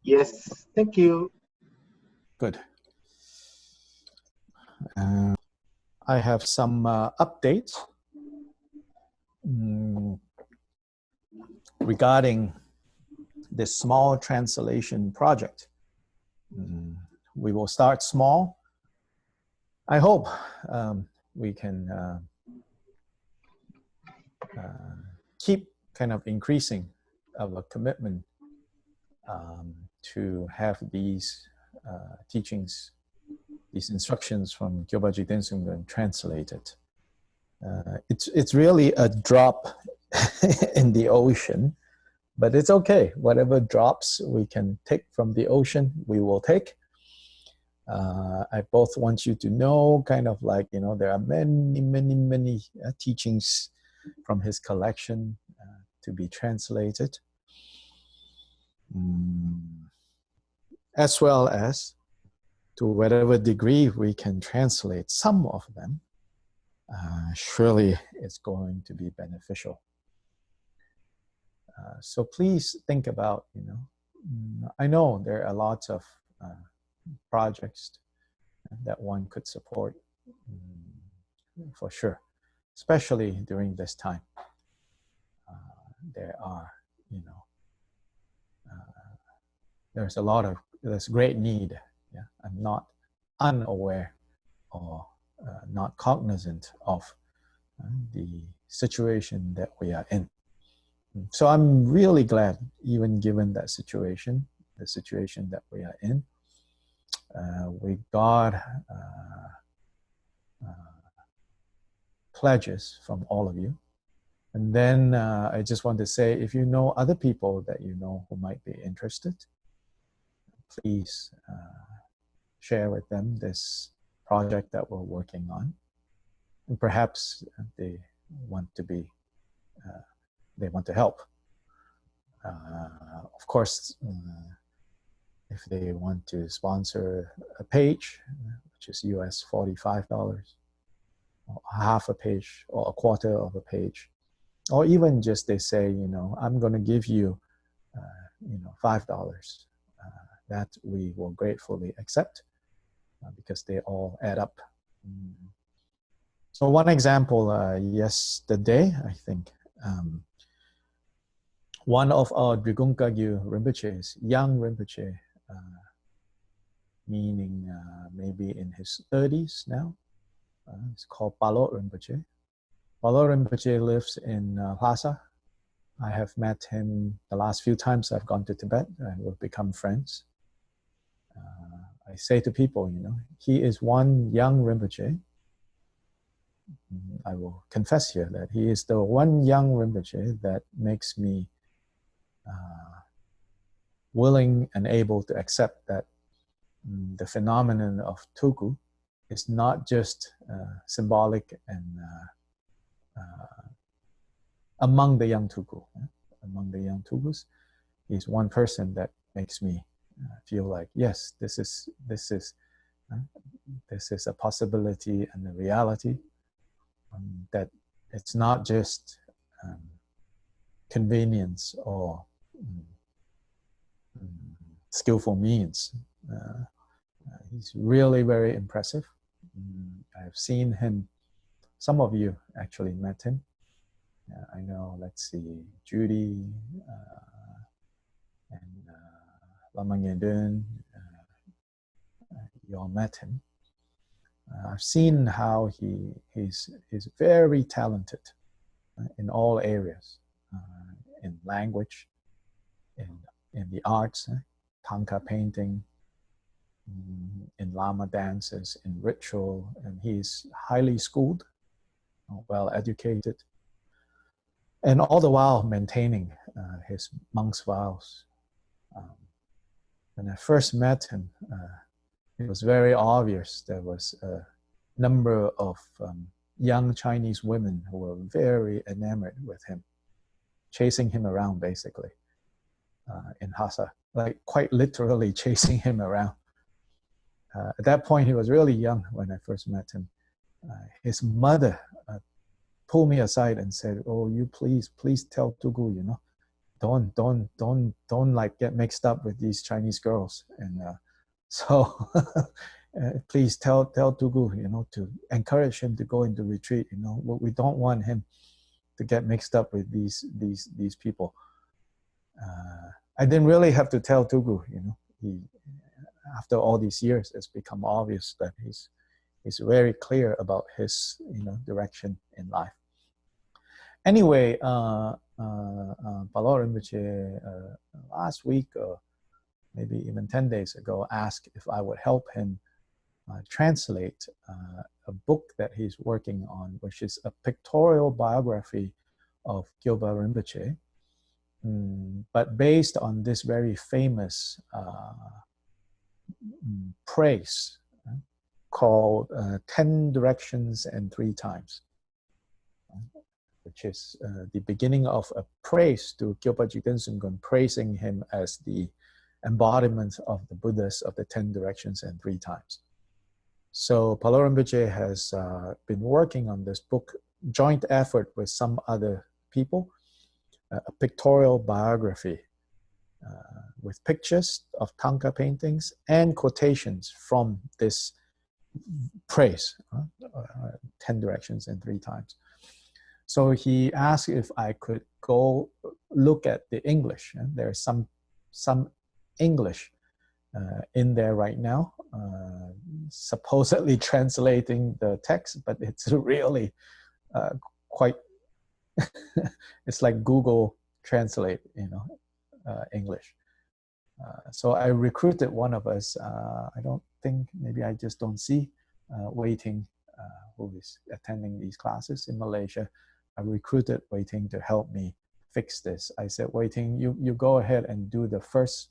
Yes, thank you. Good. I have some updates regarding this small translation project. We will start small. I hope we can keep kind of increasing our commitment to have these teachings, these instructions from Gyoba Jigten Sungden translated. It's really a drop in the ocean, but it's okay. Whatever drops we can take from the ocean, we will take. I both want you to know, kind of like, you know, there are many teachings from his collection to be translated, as well as to whatever degree we can translate some of them. Surely it's going to be beneficial. So please think about, you know, I know there are lots of projects that one could support, for sure, especially during this time. There are, you know, there's great need. Yeah? I'm not unaware or not cognizant of the situation that we are in. So I'm really glad, even given that situation, the situation that we are in, we got pledges from all of you. And then I just want to say, if you know other people that you know who might be interested, please share with them this project that we're working on. And perhaps they want to be, they want to help. Of course, if they want to sponsor a page, which is US $45, or half a page, or a quarter of a page, or even just they say, you know, I'm going to give you, you know, $5, that we will gratefully accept, because they all add up. So one example, yesterday, I think, one of our Drigung Kagyu Rinpoches, young Rinpoche, meaning maybe in his 30s now, it's called Palo Rinpoche. Palo Rinpoche lives in Lhasa. I have met him the last few times I've gone to Tibet, and we've become friends. I say to people, you know, he is one young Rinpoche. I will confess here that he is the one young Rinpoche that makes me willing and able to accept that the phenomenon of Tugu is not just symbolic and among the young Tugu. Among the young Tugus, he's one person that makes me feel like, yes, this is a possibility and a reality, that it's not just convenience or skillful means. He's really very impressive. I've seen him, some of you actually met him. I know, let's see, Judy and Lamang Yedun, you all met him. I've seen how he's very talented in all areas, in language, in the arts, Tanka painting, in Lama dances, in ritual, and he's highly schooled, well educated, and all the while maintaining his monk's vows. When I first met him, it was very obvious there was a number of young Chinese women who were very enamored with him, chasing him around basically in Lhasa, like quite literally chasing him around. At that point, he was really young when I first met him. His mother pulled me aside and said, "Oh, you please tell Tugu, you know, don't like get mixed up with these Chinese girls. And so please tell Tugu, you know, to encourage him to go into retreat. You know, we don't want him to get mixed up with these people. I didn't really have to tell Tugu, you know. He, after all these years, it's become obvious that he's very clear about his, you know, direction in life. Anyway, Palor Rinpoche last week, or maybe even 10 days ago, asked if I would help him translate a book that he's working on, which is a pictorial biography of Gyalpa Rinpoche, but based on this very famous praise called 10 Directions and 3 Times, which is the beginning of a praise to Gyalpa Jigten Sumgön, praising him as the embodiment of the Buddhas of the 10 Directions and 3 Times. So Palor Rinpoche has been working on this book, joint effort with some other people, a pictorial biography with pictures of Thangka paintings and quotations from this praise, 10 Directions and 3 Times. So he asked if I could go look at the English. There's some English in there right now, supposedly translating the text, but it's really quite, it's like Google Translate, you know, English. So I recruited one of us, I don't think, maybe I just don't see, Wei Ting, who is attending these classes in Malaysia. I recruited Wei Ting to help me fix this. I said, Wei Ting, you go ahead and do the first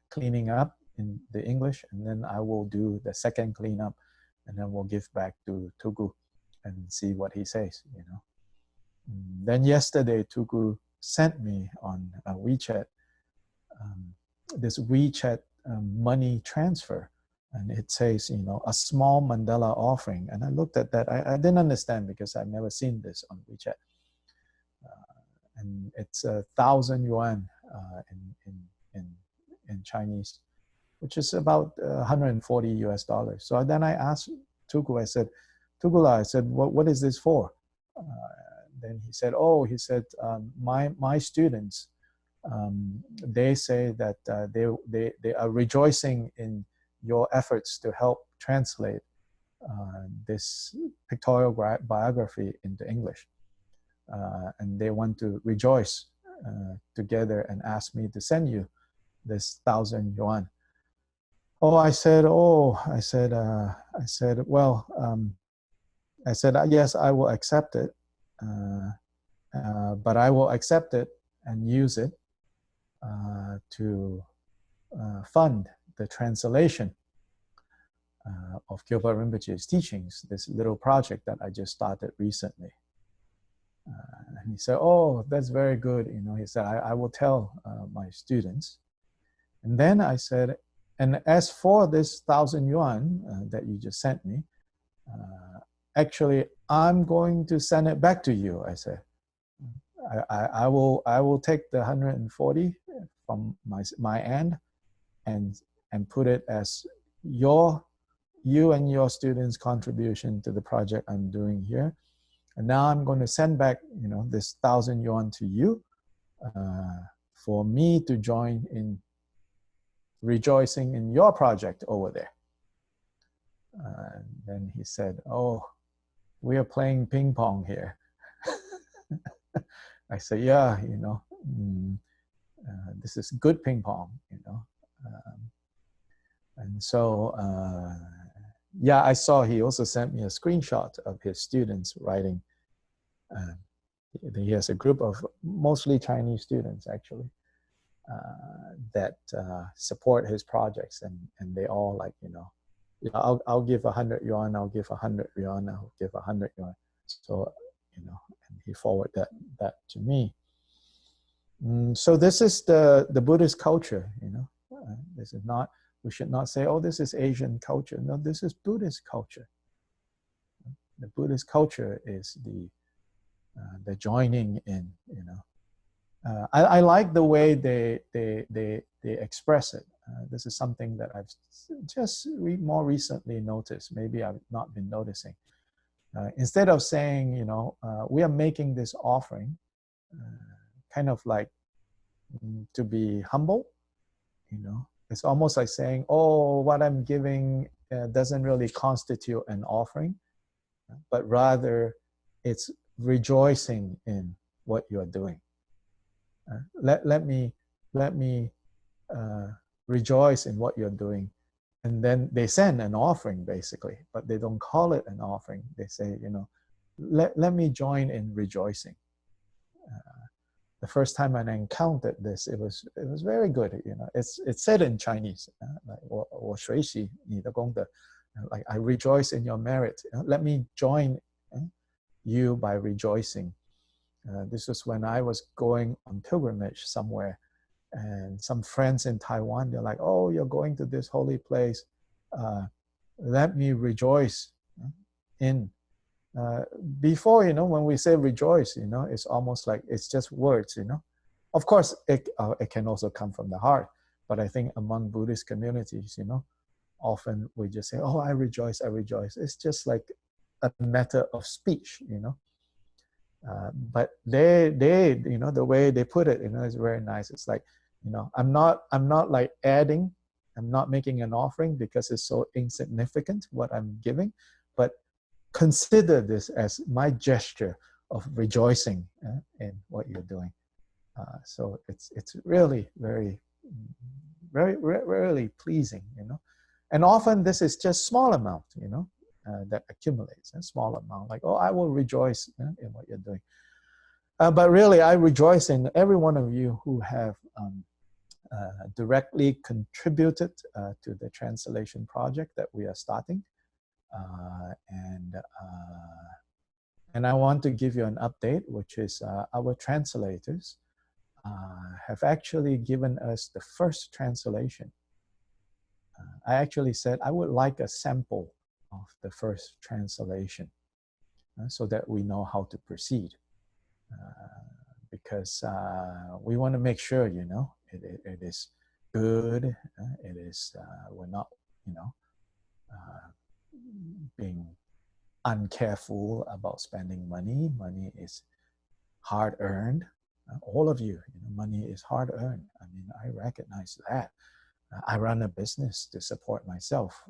cleaning up in the English, and then I will do the second cleanup, and then we'll give back to Tugu and see what he says, you know. Then yesterday, Tugu sent me on WeChat this WeChat money transfer, and it says, you know, a small mandala offering. And I looked at that. I didn't understand because I've never seen this on WeChat. And it's 1,000 yuan in Chinese, which is about 140 US dollars. So then I asked Tugu, I said, Tugula, I said, what is this for? Then he said, my students, they say that they are rejoicing in your efforts to help translate this pictorial biography into English. And they want to rejoice together and ask me to send you this 1,000 yuan. I said, yes, I will accept it, but I will accept it and use it to fund the translation of Gyalpa Rinpoche's teachings, this little project that I just started recently. And he said, that's very good. You know, he said, I will tell my students. And then I said, and as for this 1,000 yuan that you just sent me, actually, I'm going to send it back to you, I said. I will take the 140 from my end and put it as you and your students' contribution to the project I'm doing here. And now I'm going to send back, you know, this 1,000 yuan to you for me to join in rejoicing in your project over there. Then he said, we are playing ping pong here. I said, yeah, you know, this is good ping pong, you know. And so, yeah, I saw he also sent me a screenshot of his students writing. He has a group of mostly Chinese students, actually, that support his projects, and they all like, you know, I'll give 100 yuan, I'll give 100 yuan, I'll give 100 yuan. So, you know, and he forwarded that to me. So this is the Buddhist culture, you know. This is not, we should not say, this is Asian culture. No, this is Buddhist culture. The Buddhist culture is the joining in, you know, I like the way they express it. This is something that I've just more recently noticed. Maybe I've not been noticing. Instead of saying, you know, we are making this offering, kind of like to be humble, you know, it's almost like saying, oh, what I'm giving doesn't really constitute an offering, but rather it's rejoicing in what you're doing. Let me rejoice in what you're doing. And then they send an offering, basically, but they don't call it an offering. They say, you know, let me join in rejoicing. The first time I encountered this, it was very good. You know, it's said in Chinese, like 我学习你的功德, like I rejoice in your merit. Let me join you by rejoicing. This was when I was going on pilgrimage somewhere, and some friends in Taiwan, they're like, oh, you're going to this holy place. Let me rejoice in. Before, you know, when we say rejoice, you know, it's almost like it's just words, you know. Of course, it can also come from the heart. But I think among Buddhist communities, you know, often we just say, oh, I rejoice, I rejoice. It's just like a matter of speech, you know. But they, you know, the way they put it, you know, is very nice. It's like, you know, I'm not like adding, I'm not making an offering because it's so insignificant what I'm giving, but consider this as my gesture of rejoicing in what you're doing. So it's really really pleasing, you know. And often this is just small amount, you know, that accumulates, a small amount, like, oh, I will rejoice in what you're doing. But really, I rejoice in every one of you who have directly contributed to the translation project that we are starting. And I want to give you an update, which is our translators have actually given us the first translation. I actually said I would like a sample of the first translation so that we know how to proceed. Because we want to make sure, you know, it is good. It is, we're not, you know, being uncareful about spending money. Money is hard earned. All of you, you know, money is hard earned. I mean, I recognize that. I run a business to support myself.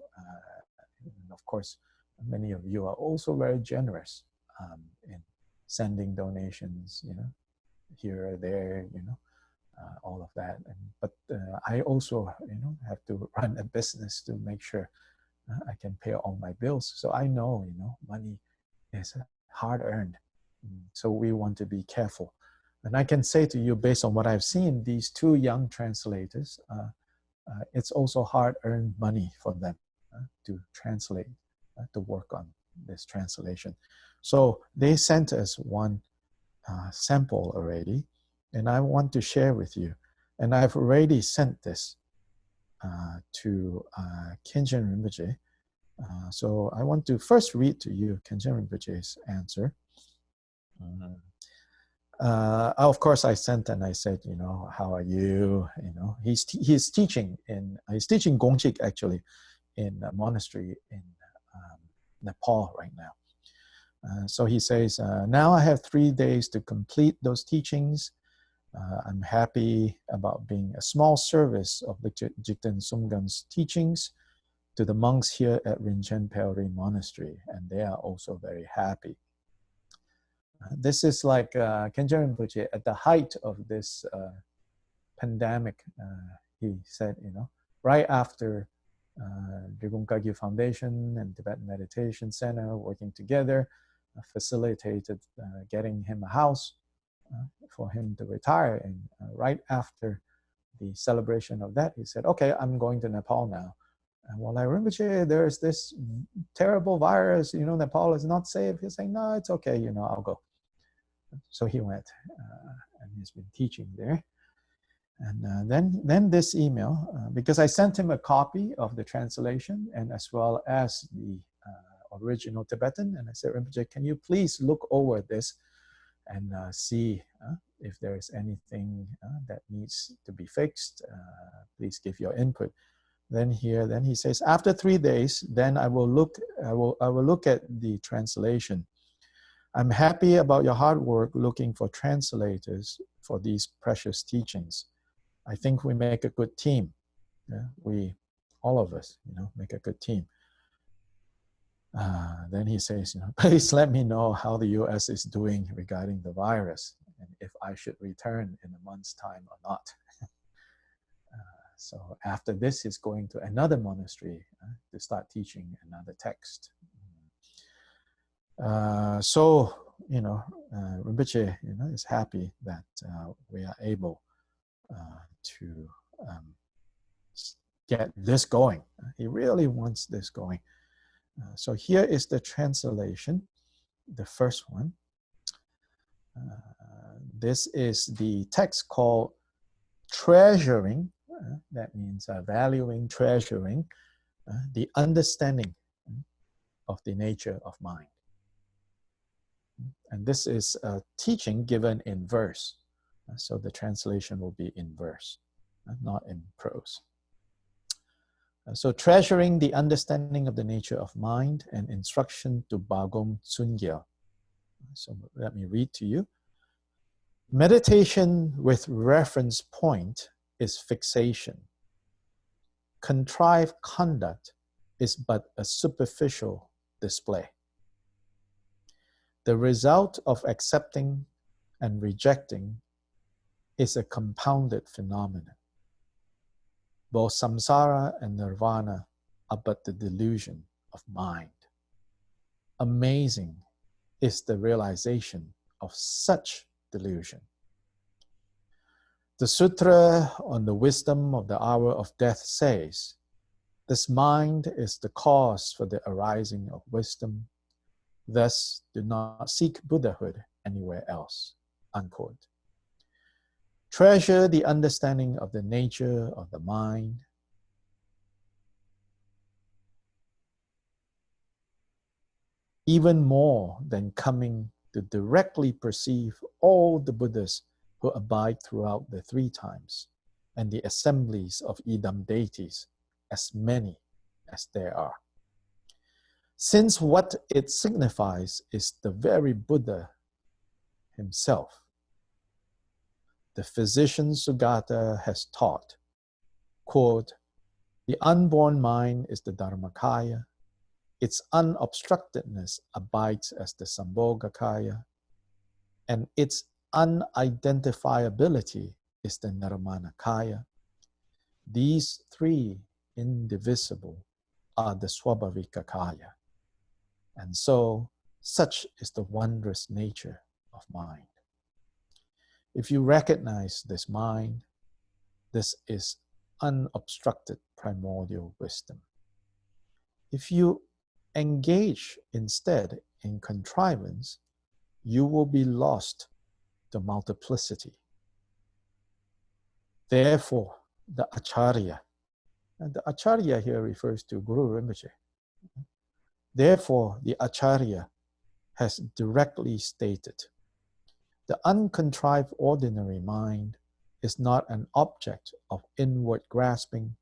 And of course, many of you are also very generous in sending donations, you know, here or there, you know, all of that. But I also, you know, have to run a business to make sure I can pay all my bills. So I know, you know, money is hard earned. So we want to be careful. And I can say to you, based on what I've seen, these two young translators, it's also hard earned money for them to translate, to work on this translation. So they sent us one sample already, and I want to share with you. And I've already sent this to Khenchen Rinpoche. So I want to first read to you Khenchen Rinpoche's answer. Of course, I sent and I said, you know, how are you? You know, he's teaching Gongchik actually in a monastery in Nepal right now. So he says, now I have 3 days to complete those teachings. I'm happy about being a small service of the Jigten Sumgang's teachings to the monks here at Rinchen Pelri Monastery, and they are also very happy. This is like Khenchen Rinpoche at the height of this pandemic. He said, you know, right after Drigung Kagyu Foundation and Tibetan Meditation Center working together, facilitated getting him a house for him to retire. And right after the celebration of that, he said, okay, I'm going to Nepal now. And well, like, Rinpoche, there's this terrible virus, you know, Nepal is not safe. He's saying, no, it's okay, you know, I'll go. So he went, and he's been teaching there. And then this email, because I sent him a copy of the translation and as well as the original Tibetan, and I said, Rinpoche, can you please look over this and see If there is anything that needs to be fixed, please give your input. Then he says, after 3 days, then I will look at the translation. I'm happy about your hard work looking for translators for these precious teachings. I think we make a good team. Yeah? We, all of us, make a good team. Then he says, please let me know how the US is doing regarding the virus and if I should return in a month's time or not. So after this, he's going to another monastery to start teaching another text. Rinpoche, is happy that we are able to get this going. He really wants this going. So here is the translation, the first one. This is the text called Treasuring. That means valuing, treasuring the understanding of the nature of mind. And this is a teaching given in verse. So the translation will be in verse, not in prose. So treasuring the understanding of the nature of mind and instruction to Bagom Tsungyal. So let me read to you. Meditation with reference point is fixation. Contrived conduct is but a superficial display. The result of accepting and rejecting is a compounded phenomenon. Both samsara and nirvana are but the delusion of mind. Amazing is the realization of such delusion. The Sutra on the Wisdom of the Hour of Death says, this mind is the cause for the arising of wisdom. Thus, do not seek Buddhahood anywhere else. Unquote. Treasure the understanding of the nature of the mind. Even more than coming to directly perceive all the Buddhas who abide throughout the 3 times and the assemblies of Idam deities, as many as there are. Since what it signifies is the very Buddha himself. The physician Sugata has taught, quote, the unborn mind is the Dharmakaya. Its unobstructedness abides as the Sambhogakaya, and its unidentifiability is the Nirmanakaya. These 3 indivisible are the Swabhavikakaya. And so, such is the wondrous nature of mind. If you recognize this mind, this is unobstructed primordial wisdom. If you engage instead in contrivance, you will be lost to multiplicity. Therefore, the Acharya, and the Acharya here refers to Guru Rinpoche. Therefore, the Acharya has directly stated, the uncontrived ordinary mind is not an object of inward grasping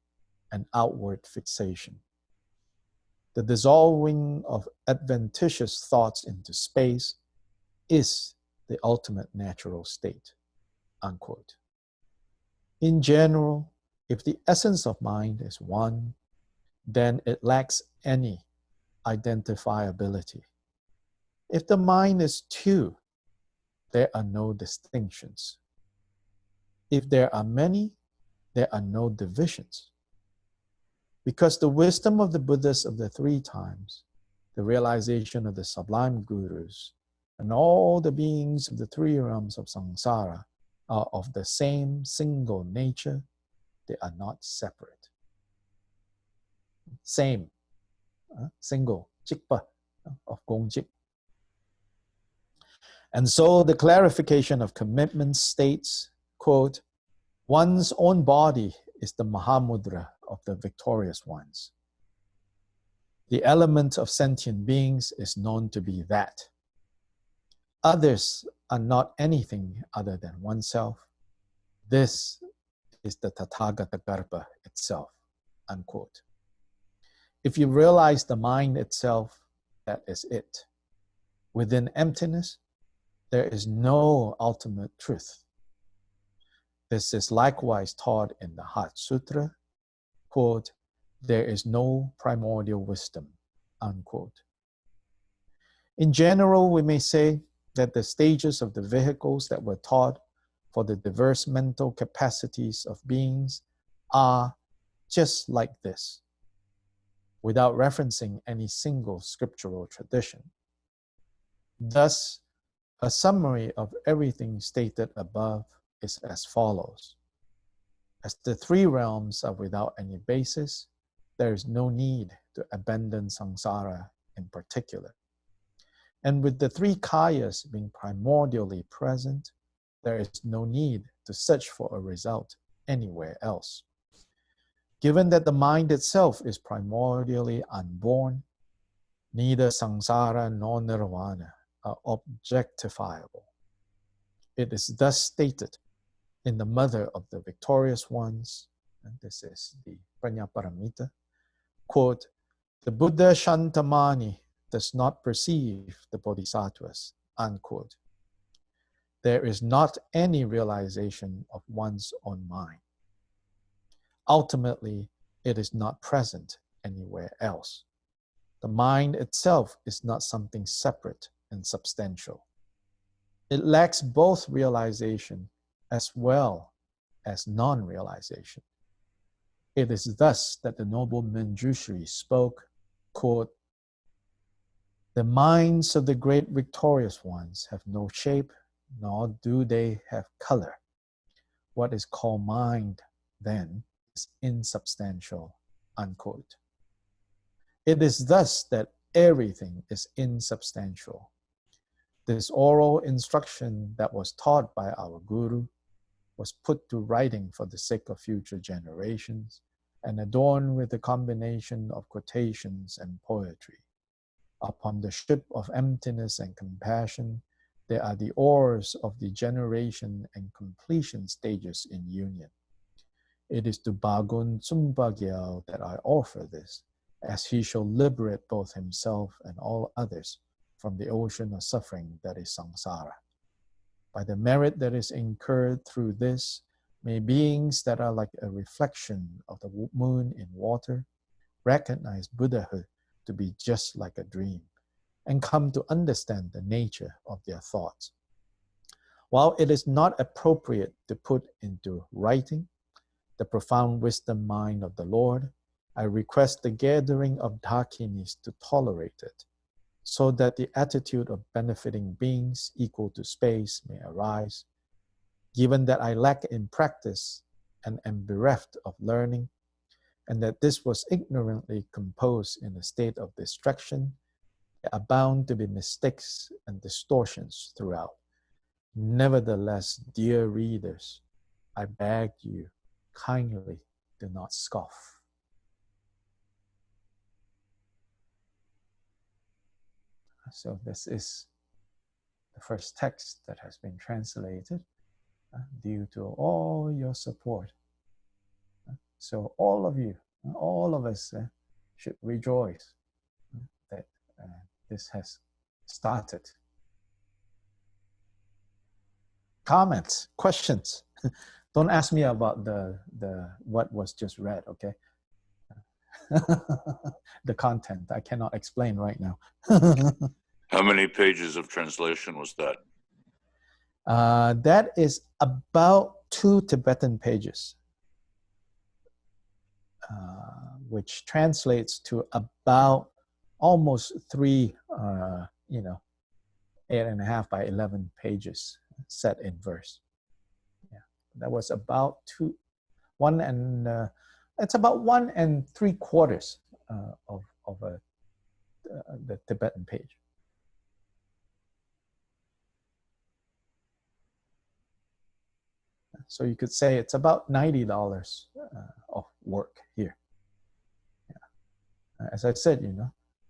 and outward fixation. The dissolving of adventitious thoughts into space is the ultimate natural state, unquote. In general, if the essence of mind is one, then it lacks any identifiability. If the mind is 2, there are no distinctions. If there are many, there are no divisions. Because the wisdom of the Buddhas of the 3 times, the realization of the sublime gurus, and all the beings of the 3 realms of samsara are of the same single nature, they are not separate. Same, single, jikpa, of Gongchik. And so the clarification of commitment states, quote, one's own body is the Mahamudra of the victorious ones. The element of sentient beings is known to be that. Others are not anything other than oneself. This is the Tathagata Garbha itself, unquote. If you realize the mind itself, that is it. Within emptiness, there is no ultimate truth. This is likewise taught in the Heart Sutra, quote, there is no primordial wisdom, unquote. In general, we may say that the stages of the vehicles that were taught for the diverse mental capacities of beings are just like this, without referencing any single scriptural tradition. Thus, a summary of everything stated above is as follows. As the three realms are without any basis, there is no need to abandon samsara in particular. And with the three kayas being primordially present, there is no need to search for a result anywhere else. Given that the mind itself is primordially unborn, neither samsara nor nirvana are objectifiable. It is thus stated in the Mother of the Victorious Ones, and this is the Prajnaparamita, quote, the Buddha Shantamani does not perceive the bodhisattvas, unquote. There is not any realization of one's own mind. Ultimately, it is not present anywhere else. The mind itself is not something separate and substantial. It lacks both realization as well as non-realization. It is thus that the noble Manjushri spoke, quote, the minds of the great victorious ones have no shape, nor do they have color. What is called mind, then, is insubstantial, unquote. It is thus that everything is insubstantial. This oral instruction that was taught by our Guru was put to writing for the sake of future generations and adorned with a combination of quotations and poetry. Upon the ship of emptiness and compassion, there are the oars of the generation and completion stages in union. It is to Bagun Tsumbagyal that I offer this, as he shall liberate both himself and all others from the ocean of suffering that is samsara. By the merit that is incurred through this, may beings that are like a reflection of the moon in water recognize Buddhahood to be just like a dream and come to understand the nature of their thoughts. While it is not appropriate to put into writing the profound wisdom mind of the Lord, I request the gathering of Dakinis to tolerate it, so that the attitude of benefiting beings equal to space may arise. Given that I lack in practice and am bereft of learning, and that this was ignorantly composed in a state of distraction, there are bound to be mistakes and distortions throughout. Nevertheless, dear readers, I beg you, kindly do not scoff. So this is the first text that has been translated due to all your support. So all of you, all of us should rejoice that this has started. Comments, questions? Don't ask me about the what was just read, okay? The content, I cannot explain right now. How many pages of translation was that? That is about 2 Tibetan pages, which translates to about almost 3, 8.5 by 11 pages set in verse. Yeah, that was about it's about 1 3/4 of the Tibetan page. So you could say it's about $90 of work here. Yeah. As I said,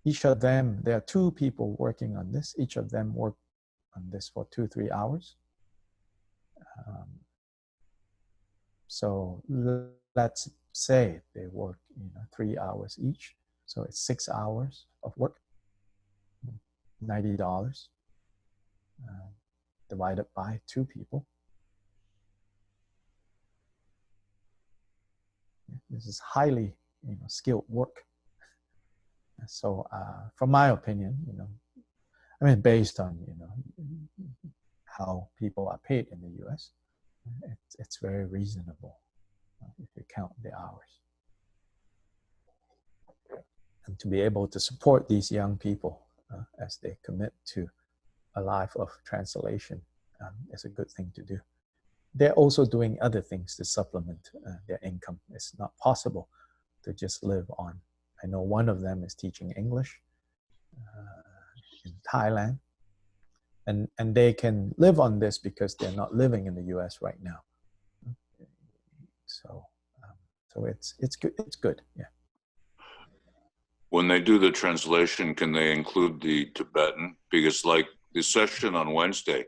each of them, there are 2 people working on this. Each of them worked on this for 2-3 hours. So let's say they work 3 hours each. So it's 6 hours of work, $90 divided by 2 people. This is highly skilled work. So from my opinion, I mean, based on how people are paid in the US, it's very reasonable if you count the hours. And to be able to support these young people as they commit to a life of translation is a good thing to do. They're also doing other things to supplement their income. It's not possible to just live on. I know one of them is teaching English in Thailand, and they can live on this because they're not living in the US right now. So it's good. It's good. Yeah. When they do the translation, can they include the Tibetan? Because like the session on Wednesday,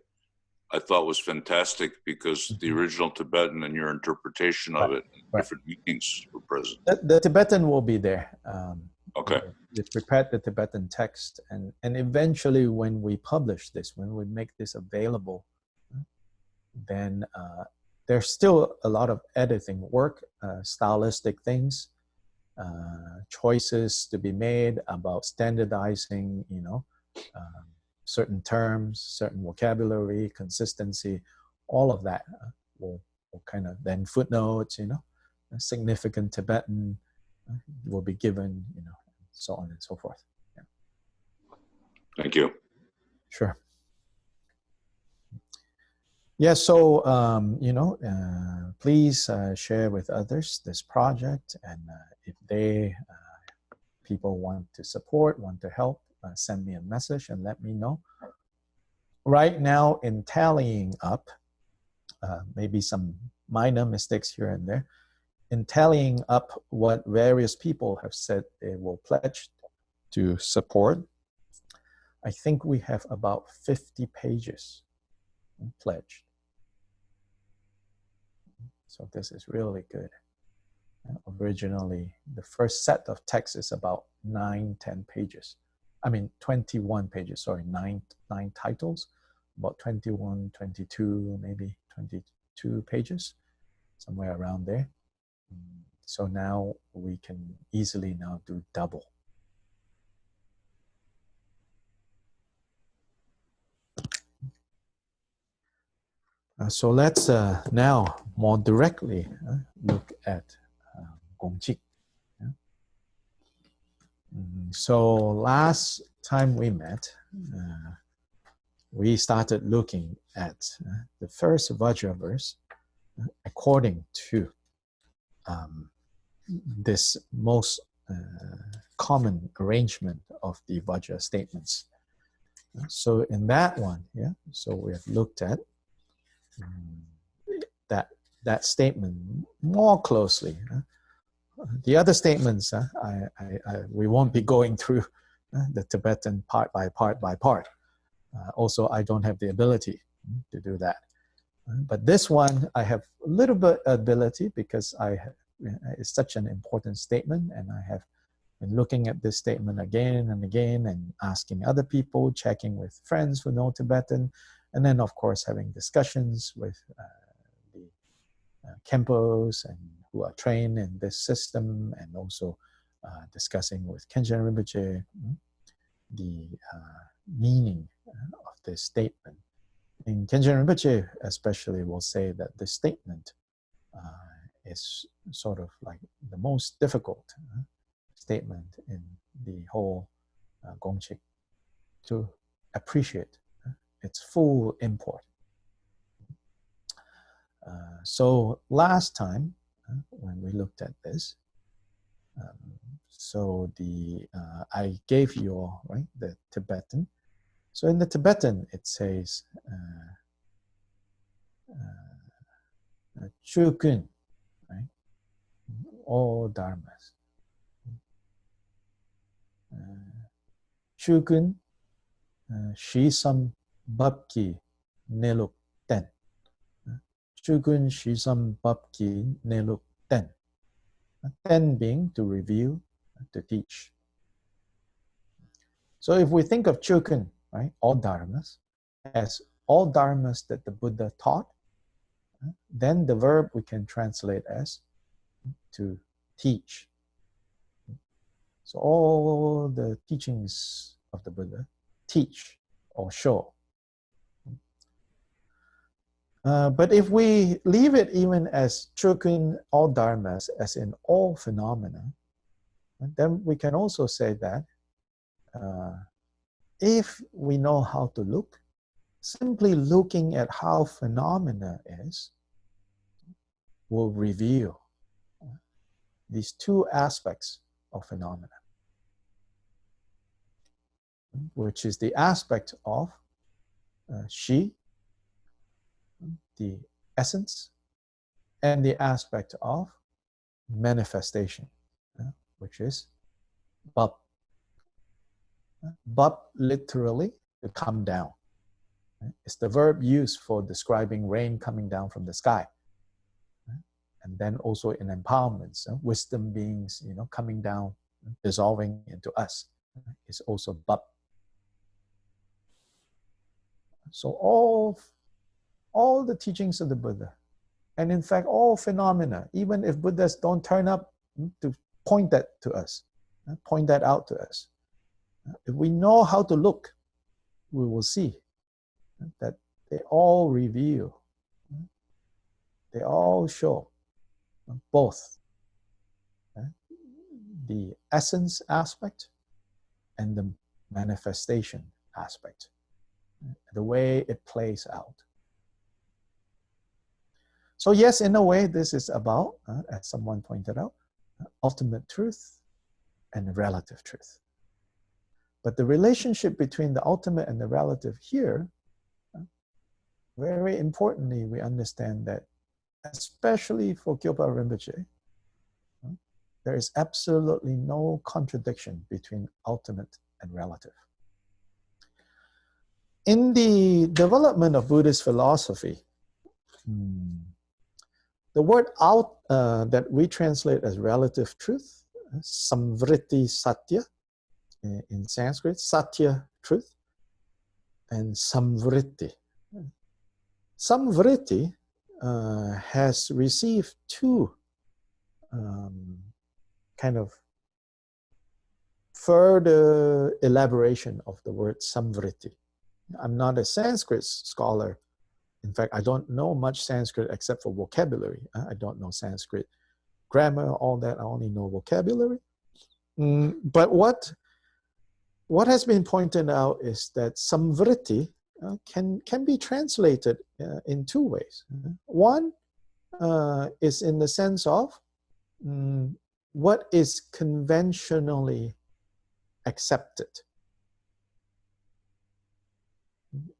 I thought was fantastic because the original Tibetan and your interpretation of it, different meanings were present. The Tibetan will be there. Okay. We prepared the Tibetan text, and eventually when we publish this, when we make this available, then there's still a lot of editing work, stylistic things, choices to be made about standardizing, certain terms, certain vocabulary, consistency, all of that will kind of, then footnotes, significant Tibetan will be given, so on and so forth. Yeah. Thank you. Sure. Yeah, so, please share with others this project, and if people want to support, want to help, send me a message and let me know. Right now, in tallying up, maybe some minor mistakes here and there, in tallying up what various people have said they will pledge to support, I think we have about 50 pages pledged. So this is really good. Originally, the first set of text is about 9-10 pages. I mean, 21 pages, sorry, nine titles, about 21, 22, maybe 22 pages, somewhere around there. So now we can easily now do double. So let's now more directly look at Gongchik. So last time we met, we started looking at the first Vajra verse according to this most common arrangement of the Vajra statements. So in that one, so we have looked at that statement more closely. The other statements, we won't be going through the Tibetan part by part. Also, I don't have the ability to do that. But this one, I have a little bit ability because it's such an important statement, and I have been looking at this statement again and again and asking other people, checking with friends who know Tibetan, and then, of course, having discussions with the Khenpos and who are trained in this system, and also discussing with Khenchen Rinpoche the meaning of this statement. And Khenchen Rinpoche especially will say that this statement is sort of like the most difficult statement in the whole Gongchik to appreciate its full import. So last time when we looked at this, so I gave you all, right, the Tibetan. So in the Tibetan it says Chukun, right? All dharmas. Chukun, Shisam babki neluk ten. Chugun shisam babki neluk ten. Ten being to review, to teach. So if we think of Chukun, right, all dharmas, as all dharmas that the Buddha taught, then the verb we can translate as to teach. So all the teachings of the Buddha teach or show. But if we leave it even as Chukun all dharmas, as in all phenomena, then we can also say that if we know how to look, simply looking at how phenomena is will reveal these two aspects of phenomena, which is the aspect of she, the essence, and the aspect of manifestation, which is bab. Bab literally to come down. It's the verb used for describing rain coming down from the sky. And then also in empowerments, wisdom beings, coming down, dissolving into us, is also bab. So all the teachings of the Buddha, and in fact all phenomena, even if Buddhas don't turn up to point that to us, point that out to us, if we know how to look, we will see that they all reveal, they all show both the essence aspect and the manifestation aspect, the way it plays out. So yes, in a way, this is about, as someone pointed out, ultimate truth and relative truth. But the relationship between the ultimate and the relative here, very importantly, we understand that, especially for Gyalpa Rinpoche, there is absolutely no contradiction between ultimate and relative. In the development of Buddhist philosophy, the word out that we translate as relative truth, samvriti satya, in Sanskrit, satya, truth, and samvriti. Samvriti has received two kind of further elaboration of the word samvriti. I'm not a Sanskrit scholar. In fact, I don't know much Sanskrit except for vocabulary. I don't know Sanskrit grammar, all that. I only know vocabulary. But what has been pointed out is that samvriti can be translated in two ways. One is in the sense of what is conventionally accepted,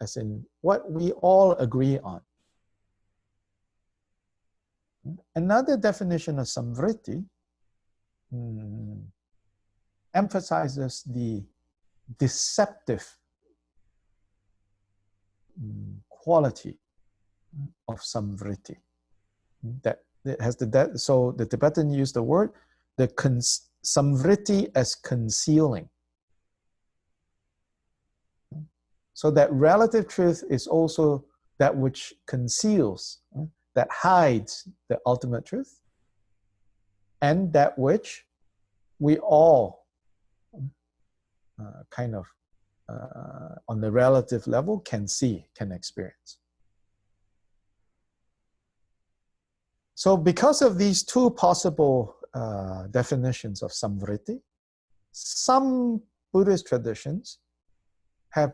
as in what we all agree on. Another definition of samvriti emphasizes the deceptive quality of samvriti. That it has so the Tibetan use the word samvriti as concealing. So that relative truth is also that which conceals, that hides the ultimate truth, and that which we all kind of on the relative level can see, can experience. So because of these two possible definitions of samvriti, some Buddhist traditions have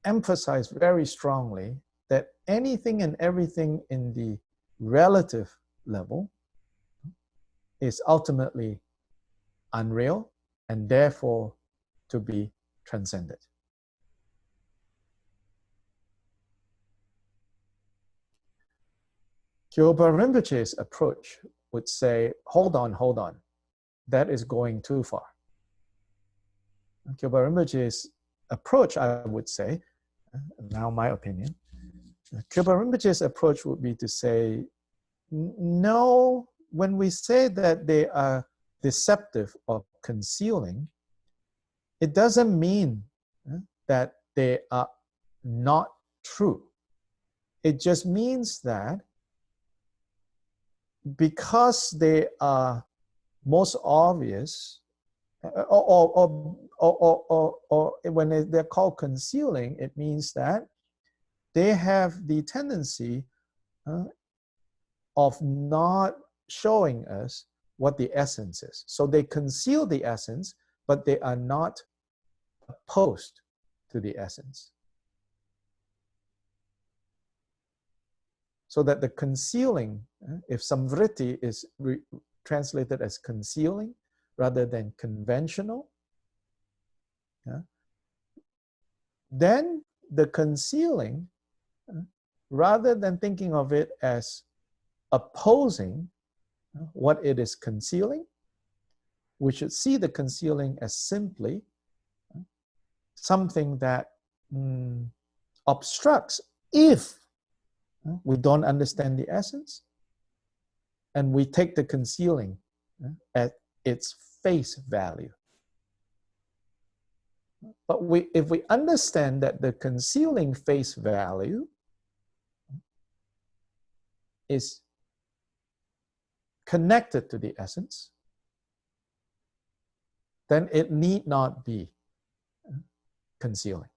emphasized very strongly that anything and everything in the relative level is ultimately unreal and therefore to be transcended. Gyalpa Rinpoche's approach would say, hold on, that is going too far. Gyalpa Rinpoche's approach, I would say, now my opinion, Kyoba Rinpoche's approach would be to say, no, when we say that they are deceptive or concealing, it doesn't mean that they are not true. It just means that because they are most obvious, or when they're called concealing, it means that they have the tendency of not showing us what the essence is. So they conceal the essence, but they are not opposed to the essence. So that the concealing, if samvritti is translated as concealing rather than conventional, then the concealing, rather than thinking of it as opposing what it is concealing, we should see the concealing as simply something that obstructs if we don't understand the essence, and we take the concealing at its face value. But if we understand that the concealing face value is connected to the essence, then it need not be concealing.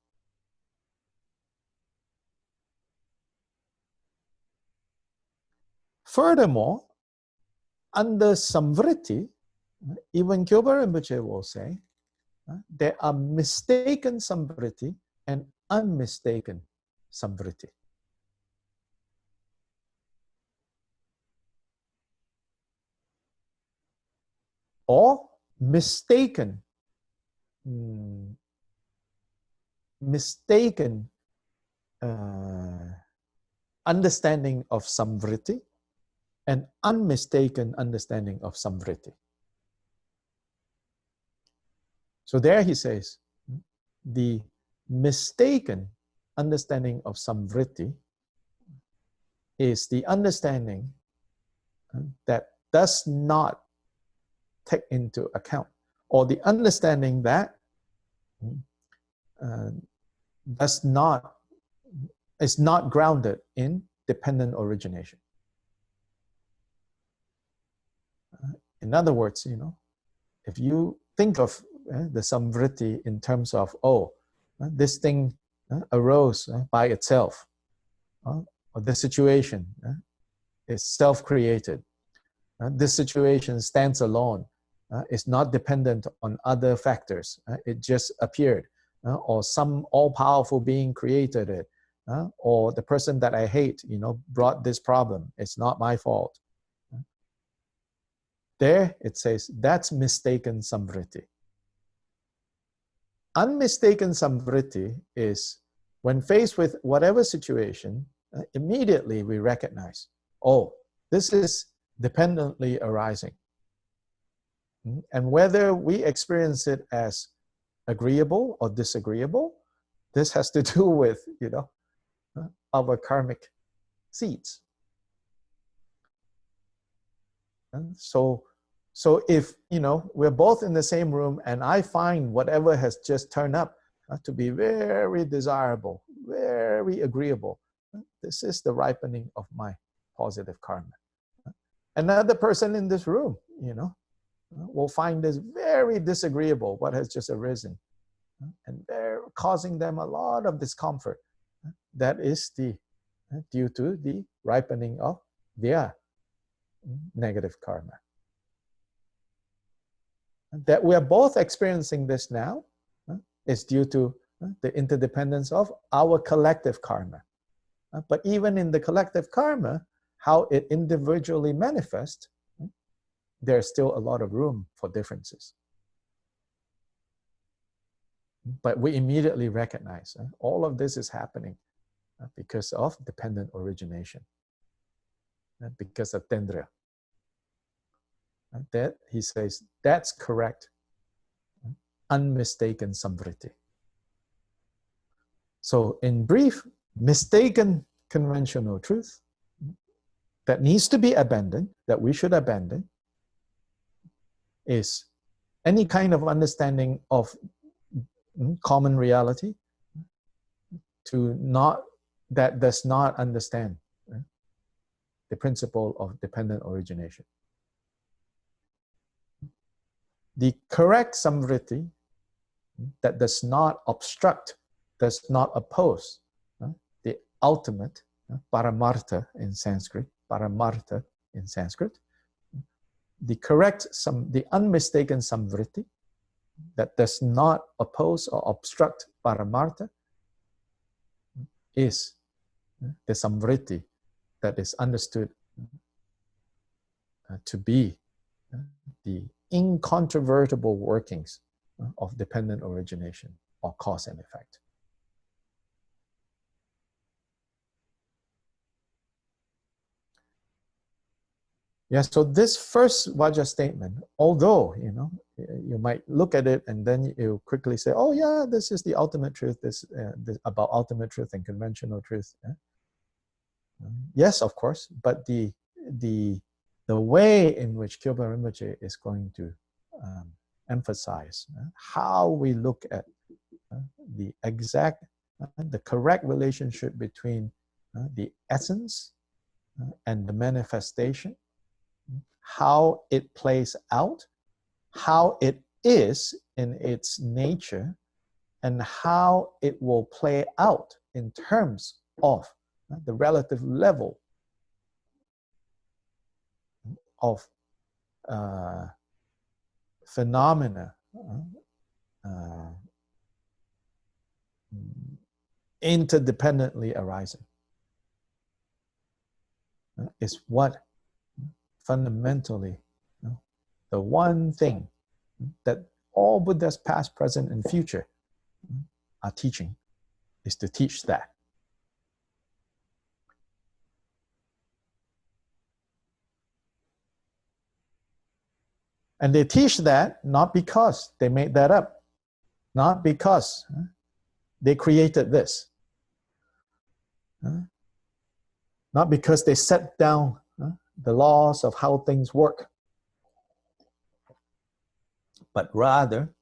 Furthermore, under samvritti, even Kyoba Rinpoche will say, there are mistaken samvritti and unmistaken samvritti. Or mistaken understanding of samvritti and unmistaken understanding of samvritti. So there he says, the mistaken understanding of samvritti is the understanding that does not take into account, or the understanding that is not grounded in dependent origination. In other words, if you think of the samvritti in terms of, this thing arose by itself, or the situation is self-created, this situation stands alone, it's not dependent on other factors, it just appeared, or some all-powerful being created it, or the person that I hate, brought this problem, it's not my fault. There it says, that's mistaken samvritti. Unmistaken samvritti is when faced with whatever situation, immediately we recognize, this is dependently arising. And whether we experience it as agreeable or disagreeable, this has to do with, our karmic seeds. And so if, we're both in the same room and I find whatever has just turned up to be very desirable, very agreeable, this is the ripening of my positive karma. Another person in this room, will find this very disagreeable, what has just arisen, and they're causing them a lot of discomfort. That is due to the ripening of their negative karma. That we are both experiencing this now is due to the interdependence of our collective karma. But even in the collective karma, how it individually manifests, there's still a lot of room for differences. But we immediately recognize all of this is happening because of dependent origination, because of tendra. That, he says, that's correct, unmistaken samvritti. So in brief, mistaken conventional truth that needs to be abandoned, that we should abandon, is any kind of understanding of common reality that does not understand the principle of dependent origination. The correct samvritti that does not obstruct, does not oppose the ultimate paramartha in Sanskrit, the unmistaken samvritti that does not oppose or obstruct paramartha is the samvritti that is understood to be the incontrovertible workings of dependent origination or cause and effect. Yeah, so this first Vajra statement, although, you might look at it and then you quickly say, oh yeah, this is the ultimate truth, this about ultimate truth and conventional truth. Yes, of course, but the way in which Kyoba Rinpoche is going to emphasize how we look at the exact, the correct relationship between the essence and the manifestation, how it plays out, how it is in its nature, and how it will play out in terms of the relative level of phenomena interdependently arising is what fundamentally the one thing that all Buddhas past, present, and future are teaching is to teach that. And they teach that not because they made that up, not because they created this, not because they set down the laws of how things work, but rather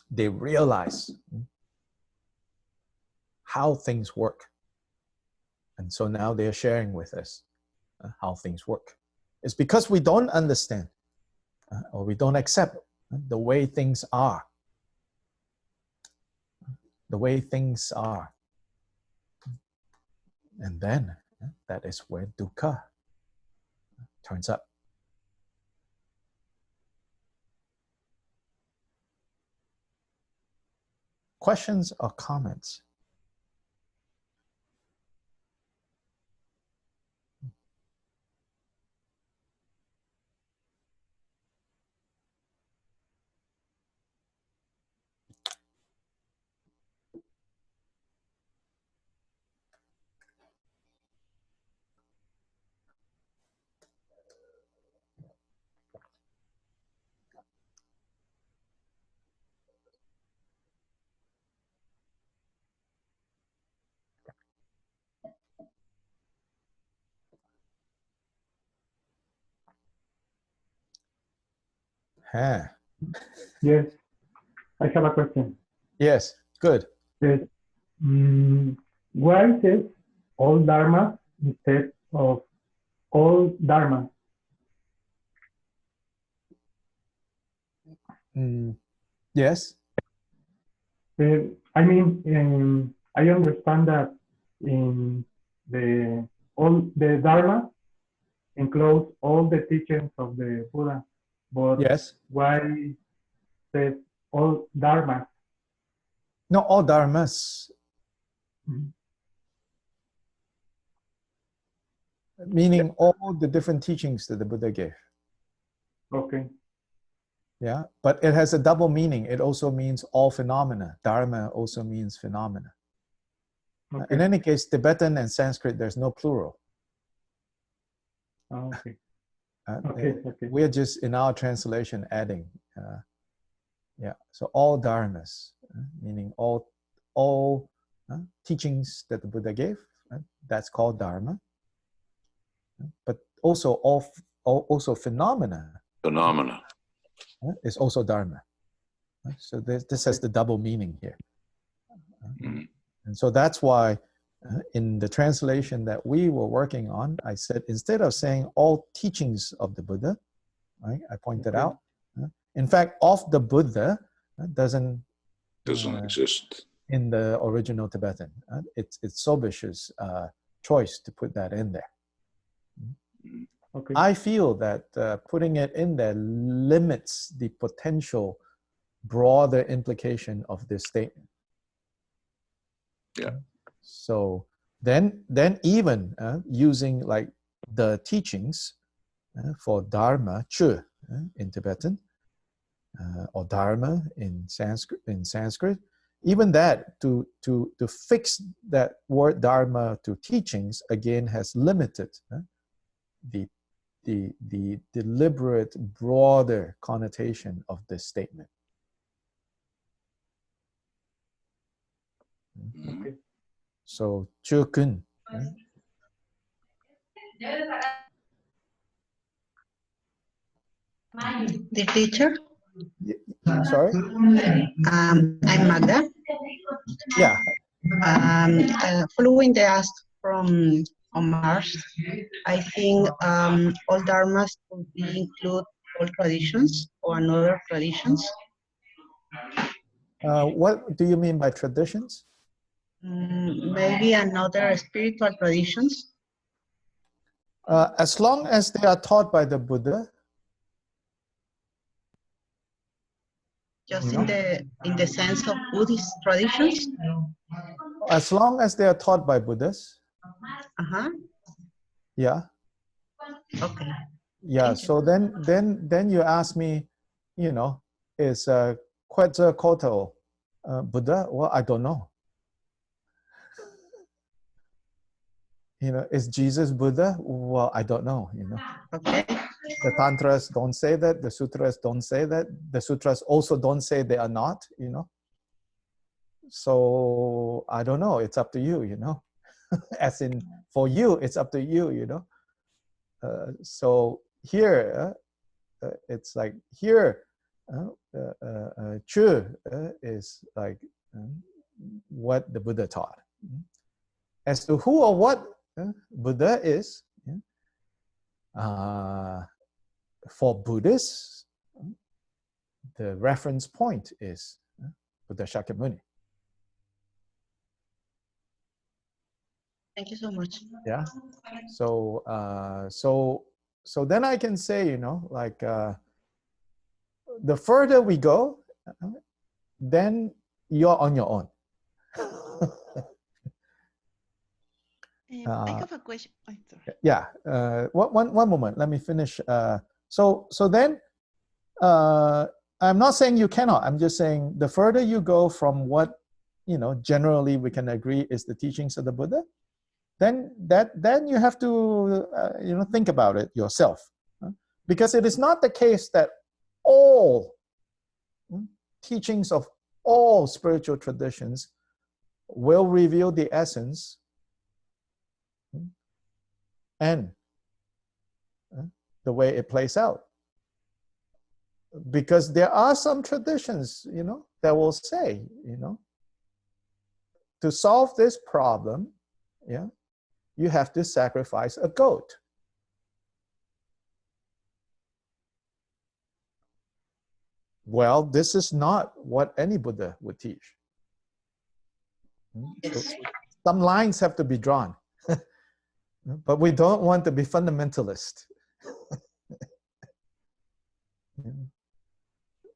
they realize how things work. And so now they're sharing with us how things work. It's because we don't understand or we don't accept the way things are. The way things are. And then that is where dukkha turns up. Questions or comments? Huh. Yes, I have a question. Yes, good. Yes. Why is it all dharma instead of all dharma? Yes. I mean, I understand that in all the dharma includes all the teachings of the Buddha, but Yes. why says all dharma? No, all dharmas. Meaning all the different teachings that the Buddha gave. Okay. Yeah, but it has a double meaning. It also means all phenomena. Dharma also means phenomena. Okay. In any case, Tibetan and Sanskrit, there's no plural. Okay. Okay. We're just in our translation adding. Yeah, so all dharmas, meaning all teachings that the Buddha gave. That's called Dharma. But also also phenomena. Phenomena. Is also Dharma. So this has the double meaning here. Mm. And so that's why in the translation that we were working on, I said, instead of saying all teachings of the Buddha, right, I pointed out, in fact, of the Buddha doesn't exist in the original Tibetan. It's Sobish's choice to put that in there. Okay. I feel that putting it in there limits the potential broader implication of this statement. Yeah. So then even using like the teachings for Dharma, Chö in Tibetan, or Dharma in Sanskrit, even that to fix that word Dharma to teachings again has limited the deliberate broader connotation of this statement. Okay. So Chö Kun. The teacher? Sorry? I'm Magda. Yeah. Following the ask from Omar, I think all dharmas could include all traditions or another traditions. What do you mean by traditions? Maybe another spiritual traditions. As long as they are taught by the Buddha. Just in the sense of Buddhist traditions. As long as they are taught by Buddhists. Yeah. Okay. Yeah. So then you ask me, you know, is Quetzalcoatl Buddha? Well, I don't know. You know, is Jesus Buddha? Well, I don't know. You know. Okay. The tantras don't say that. The sutras don't say that. The sutras also don't say they are not. You know. So I don't know. It's up to you. You know. As in, for you, it's up to you. You know. So here, it's like here, Chö is like what the Buddha taught. As to who or what Buddha is, for Buddhists, the reference point is Buddha Shakyamuni. Thank you so much. Yeah. So so then I can say, you know, like the further we go, then you're on your own. I have a question. Yeah. One moment. Let me finish. So then, I'm not saying you cannot. I'm just saying the further you go from what, you know, generally we can agree is the teachings of the Buddha, then you have to you know, think about it yourself, because it is not the case that all teachings of all spiritual traditions will reveal the essence and the way it plays out. Because there are some traditions, you know, that will say, you know, to solve this problem, yeah, you have to sacrifice a goat. Well, this is not what any Buddha would teach. So some lines have to be drawn. But we don't want to be fundamentalist.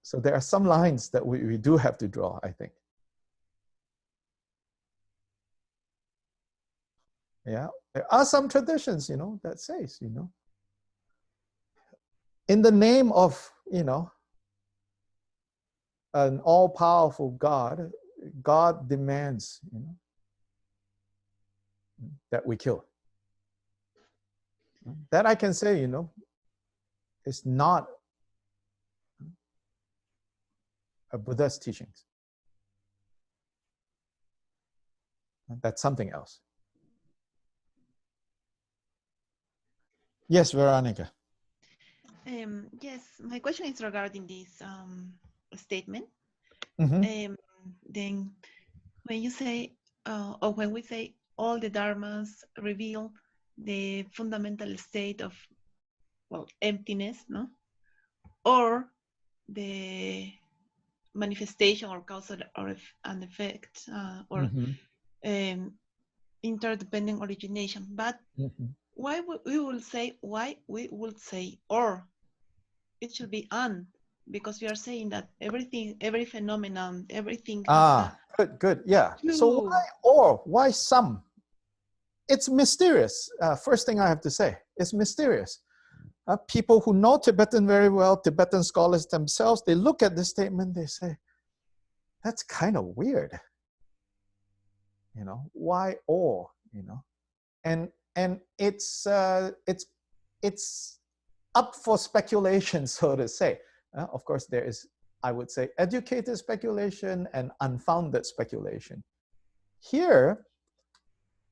So there are some lines that we do have to draw, I think. Yeah, there are some traditions, you know, that says, you know, in the name of, you know, an all-powerful God, God demands, you know, that we kill. That I can say, you know, is not a Buddha's teachings. That's something else. Yes, Veronica. Yes, my question is regarding this statement. Mm-hmm. Then when you say, or when we say all the dharmas reveal the fundamental state of, well, emptiness, no? Or the manifestation or causal or an effect, or interdependent origination. But why we will say, why we would say or? It should be and, because we are saying that everything, every phenomenon, everything has good, yeah. True. So why or? Why some? It's mysterious. First thing I have to say, it's mysterious. People who know Tibetan very well, Tibetan scholars themselves, they look at this statement, they say, that's kind of weird. You know, why or? You know, and it's up for speculation, so to say. Of course, there is, I would say, educated speculation and unfounded speculation. Here,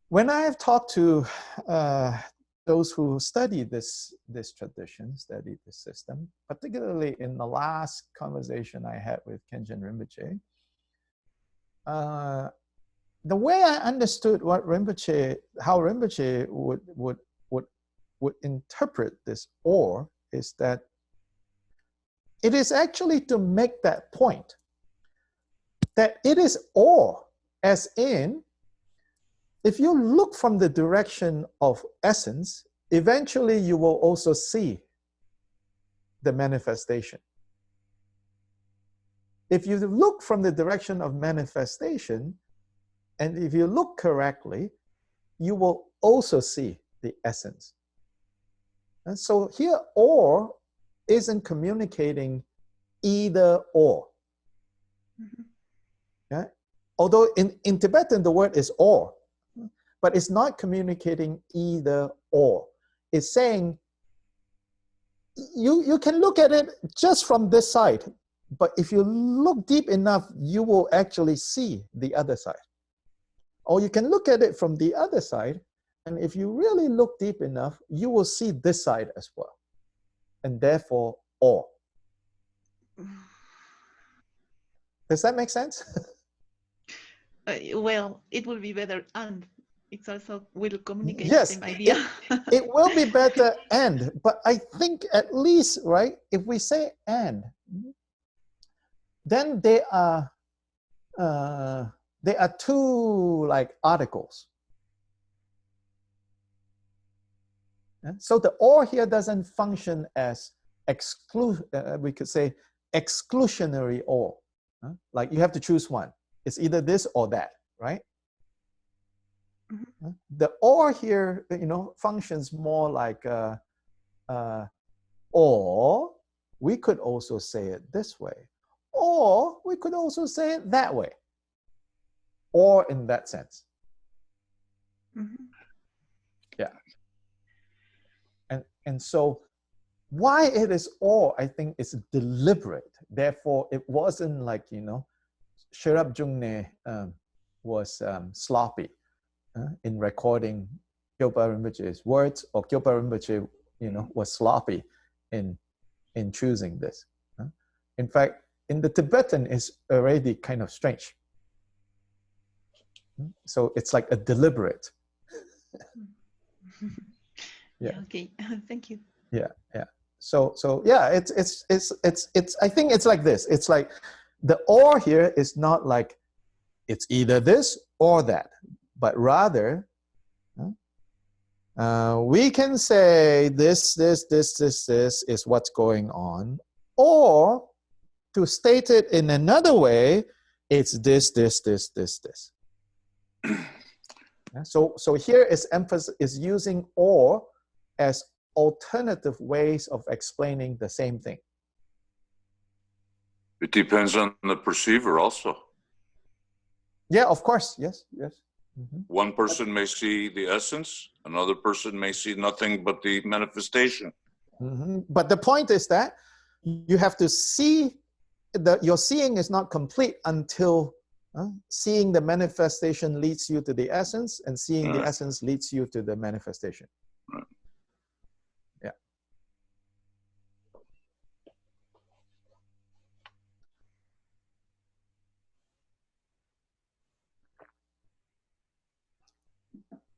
when I have talked to those who study this tradition, study this system, particularly in the last conversation I had with Khenchen Rinpoche, the way I understood what Rinpoche, how Rinpoche would interpret this or is that it is actually to make that point that it is or, as in, if you look from the direction of essence, eventually you will also see the manifestation. If you look from the direction of manifestation, and if you look correctly, you will also see the essence. And so here, or isn't communicating either or. Yeah? Although in Tibetan, the word is or, but it's not communicating either or. It's saying, you can look at it just from this side, but if you look deep enough, you will actually see the other side. Or you can look at it from the other side, and if you really look deep enough, you will see this side as well. And therefore, or. Does that make sense? Well, it will be better and it's also will communicate yes, the same idea. It will be better and, but I think at least, right, if we say and, then there are two like articles. So the or here doesn't function as we could say exclusionary or. Like you have to choose one. It's either this or that, right? Mm-hmm. The or here, you know, functions more like or we could also say it this way, or we could also say it that way, or in that sense. Mm-hmm. Yeah. And so why it is or, I think, is deliberate. Therefore, it wasn't like, you know, Sherab Jungne was sloppy in recording Gyalpa Rinpoche's words, or Gyalpa Rinpoche, you know, was sloppy in choosing this. In fact, in the Tibetan, it's already kind of strange. So it's like a deliberate. Yeah. Okay. Thank you. Yeah. Yeah. So yeah, it's I think it's like this. It's like the or here is not like it's either this or that, but rather we can say this is what's going on, or to state it in another way, it's this. So here is emphasis is using or as alternative ways of explaining the same thing. It depends on the perceiver also. Yeah, of course. Yes. Mm-hmm. One person may see the essence, another person may see nothing but the manifestation. Mm-hmm. But the point is that you have to see that your seeing is not complete until seeing the manifestation leads you to the essence, and seeing the Right. essence leads you to the manifestation. Right. Yeah.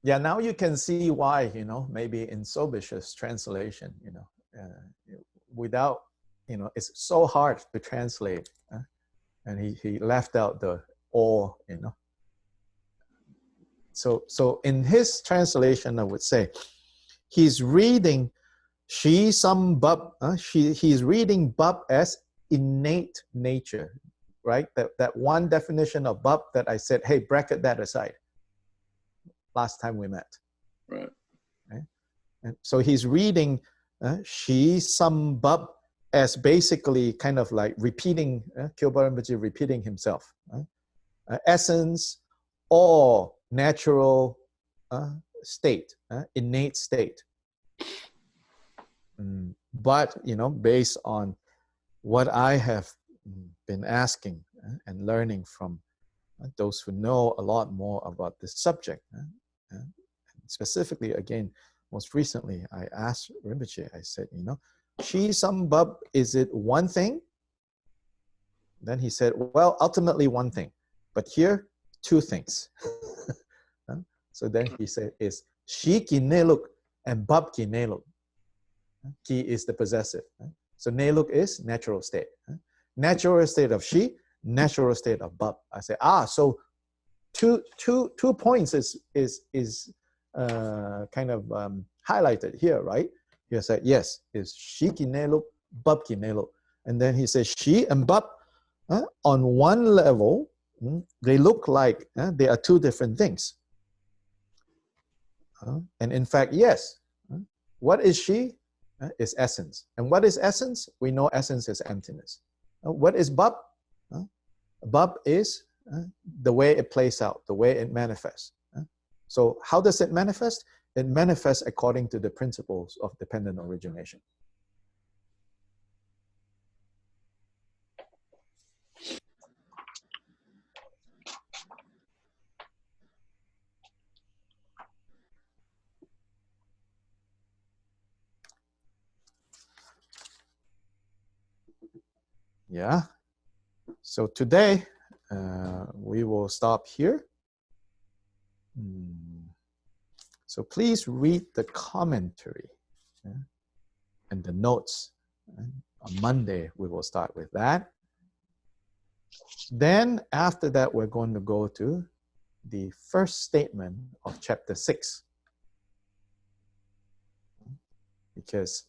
Yeah, now you can see why, you know, maybe in Sobish's translation, you know, without, you know, it's so hard to translate. And he left out the all, you know. So in his translation, I would say, he's reading Shi Sam Bab, he's reading Bab as innate nature, right? That one definition of Bab that I said, hey, bracket that aside, last time we met. Right. Okay? And so he's reading Shi Sam Bab as basically kind of like repeating, Kyoba Rinpoche repeating himself. Essence or natural state, innate state. But, you know, based on what I have been asking and learning from those who know a lot more about this subject, specifically, again, most recently, I asked Rinpoche, I said, you know, Shi Sam Bab, is it one thing? Then he said, well, ultimately one thing, but here, two things. So then he said, is Shi ki neluk and Bab ki neluk. Ki is the possessive. So neluk is natural state. Natural state of Shi, natural state of Bab. I say, so two points is kind of highlighted here, right? He said, yes, is Shi ki neluk, Bab ki neluk. And then he says, Shi and Bab, on one level, they look like they are two different things. And in fact, yes, what is Shi? Is essence. And what is essence? We know essence is emptiness. What is Bab? Bab is the way it plays out, the way it manifests. So how does it manifest? It manifests according to the principles of dependent origination. Yeah. So today, we will stop here. So please read the commentary and the notes. On Monday, we will start with that. Then after that, we're going to go to the first statement of chapter 6. Because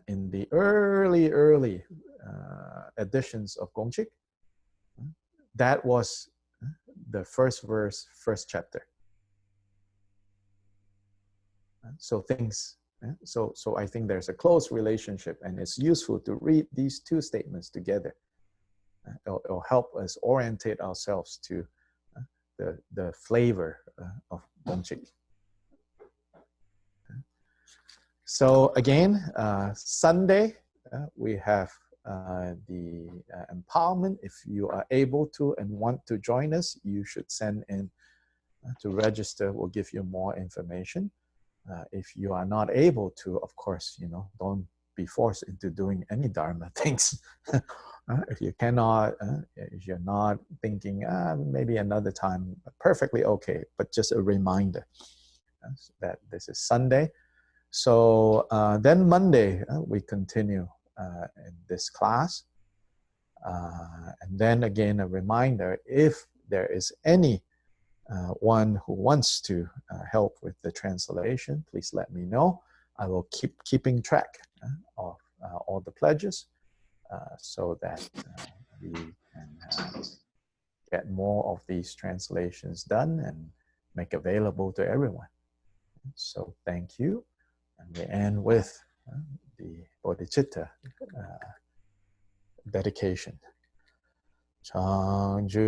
in the early editions of Gongchik, that was the first verse, first chapter. So things, so I think there's a close relationship, and it's useful to read these two statements together. It'll help us orientate ourselves to the flavor of Gongchik. So again, Sunday, we have the empowerment. If you are able to and want to join us, you should send in to register. We'll give you more information. If you are not able to, of course, you know, don't be forced into doing any Dharma things. If you cannot, if you're not thinking, maybe another time, perfectly okay, but just a reminder that this is Sunday. So then Monday, we continue in this class. And then again, a reminder, if there is any one who wants to help with the translation, please let me know. I will keeping track of all the pledges so that we can get more of these translations done and make available to everyone. So thank you. And we end with the bodhicitta dedication. Changju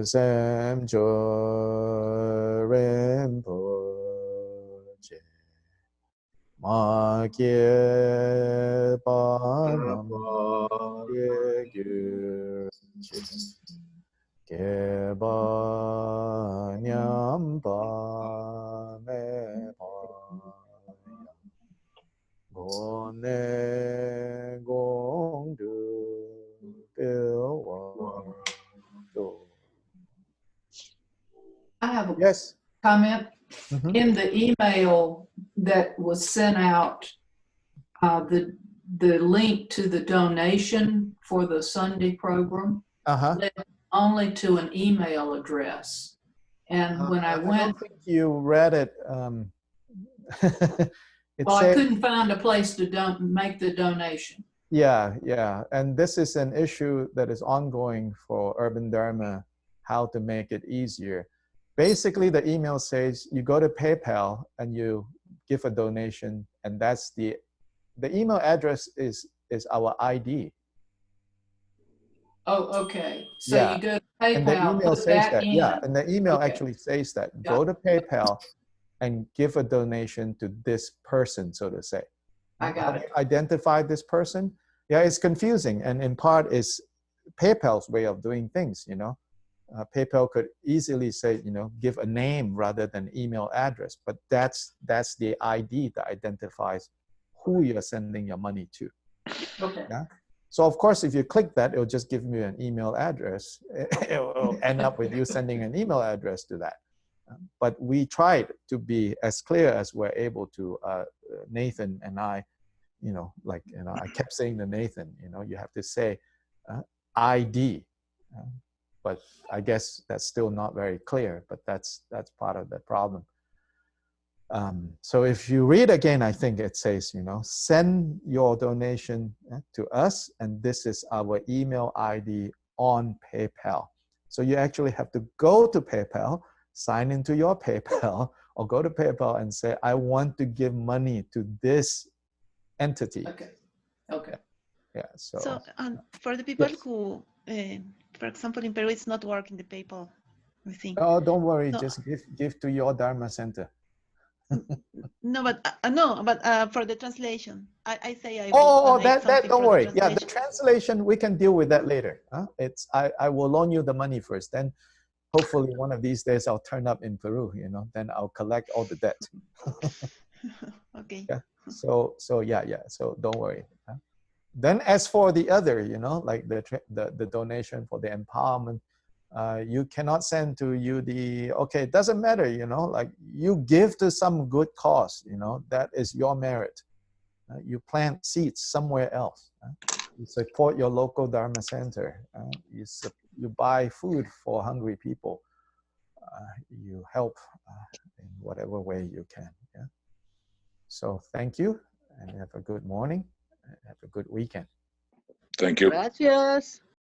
Samjo Rinpoche Ma Kye Pa Nam Kye Gyur Che Keba nyamba me Gone gong du I have a Yes. comment. Mhm. In the email that was sent out, the link to the donation for the Sunday program led only to an email address. And when I I went, don't think you read it. It well, I says, couldn't find a place to make the donation. yeah. And this is an issue that is ongoing for Urban Dharma, how to make it easier. Basically, the email says you go to PayPal and you give a donation, and that's the email address is our ID. Oh, okay. So Yeah. you go to And the PayPal, email put says that that, in. yeah, and the email Okay. actually says that. Got Go to PayPal and give a donation to this person, so to say. I got How do it. you identify this person? Yeah, it's confusing, and in part is PayPal's way of doing things, you know. PayPal could easily say, you know, give a name rather than email address, but that's the ID that identifies who you're sending your money to. Okay. Yeah. So of course, if you click that, it'll just give you an email address. It'll end up with you sending an email address to that. But we tried to be as clear as we're able to. Nathan and I, you know, like, you know, I kept saying to Nathan, you know, you have to say ID. But I guess that's still not very clear, but that's part of the problem. So if you read again, I think it says, you know, send your donation to us, and this is our email ID on PayPal. So you actually have to go to PayPal, sign into your PayPal, or go to PayPal and say, I want to give money to this entity. Okay. Okay. Yeah. So for the people yes. who, for example, in Peru, it's not working the PayPal, I think. Oh, don't worry. So, just give to your Dharma center. no, but for the translation, I say I will Oh, donate that something don't for worry. the Yeah, the translation. translation, we can deal with that later. It's I will loan you the money first. Then hopefully one of these days I'll turn up in Peru, you know, then I'll collect all the debt. Okay. Yeah. So yeah. So don't worry. Then as for the other, you know, like the donation for the empowerment, you cannot send to you okay, it doesn't matter, you know, like you give to some good cause, you know, that is your merit. You plant seeds somewhere else. You support your local Dharma center. You buy food for hungry people. You help in whatever way you can. Yeah. So thank you, and have a good morning. And have a good weekend. Thank you. Gracias.